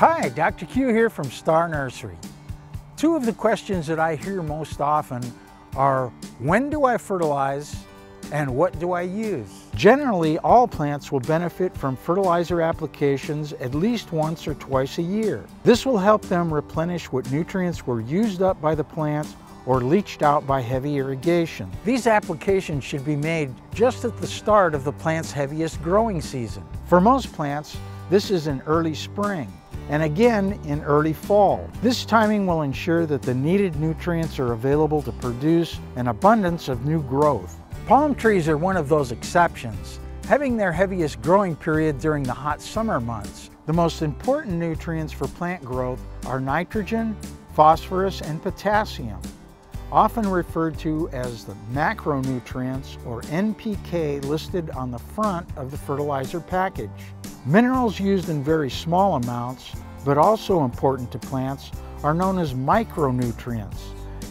Hi, Dr. Q here from Star Nursery. Two of the questions that I hear most often are, when do I fertilize and what do I use? Generally, all plants will benefit from fertilizer applications at least once or twice a year. This will help them replenish what nutrients were used up by the plants or leached out by heavy irrigation. These applications should be made just at the start of the plant's heaviest growing season. For most plants, this is in early spring, and again in early fall. This timing will ensure that the needed nutrients are available to produce an abundance of new growth. Palm trees are one of those exceptions, having their heaviest growing period during the hot summer months. The most important nutrients for plant growth are nitrogen, phosphorus, and potassium, often referred to as the macronutrients or NPK listed on the front of the fertilizer package. Minerals used in very small amounts, but also important to plants, are known as micronutrients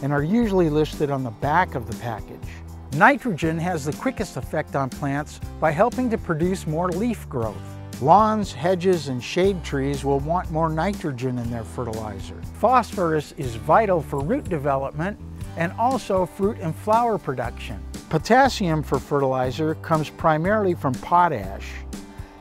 and are usually listed on the back of the package. Nitrogen has the quickest effect on plants by helping to produce more leaf growth. Lawns, hedges, and shade trees will want more nitrogen in their fertilizer. Phosphorus is vital for root development and also fruit and flower production. Potassium for fertilizer comes primarily from potash.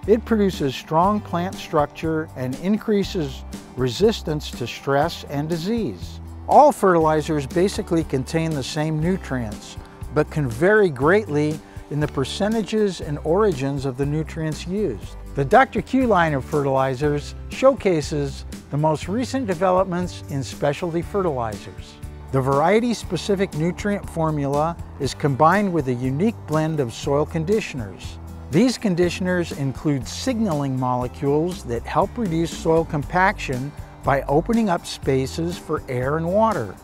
It produces strong plant structure and increases resistance to stress and disease. All fertilizers basically contain the same nutrients, but can vary greatly in the percentages and origins of the nutrients used. The Dr. Q line of fertilizers showcases the most recent developments in specialty fertilizers. The variety-specific nutrient formula is combined with a unique blend of soil conditioners. These conditioners include signaling molecules that help reduce soil compaction by opening up spaces for air and water.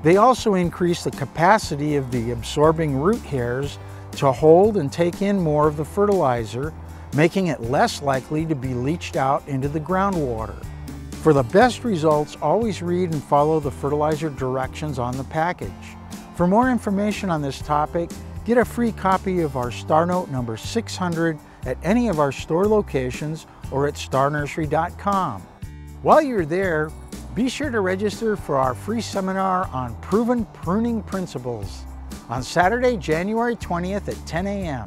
They also increase the capacity of the absorbing root hairs to hold and take in more of the fertilizer, making it less likely to be leached out into the groundwater. For the best results, always read and follow the fertilizer directions on the package. For more information on this topic, get a free copy of our Star Note number 600 at any of our store locations or at starnursery.com. While you're there, be sure to register for our free seminar on proven pruning principles on Saturday, January 20th at 10 a.m.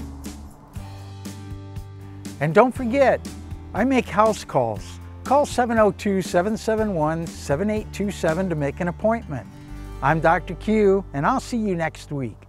And don't forget, I make house calls. Call 702-771-7827 to make an appointment. I'm Dr. Q, and I'll see you next week.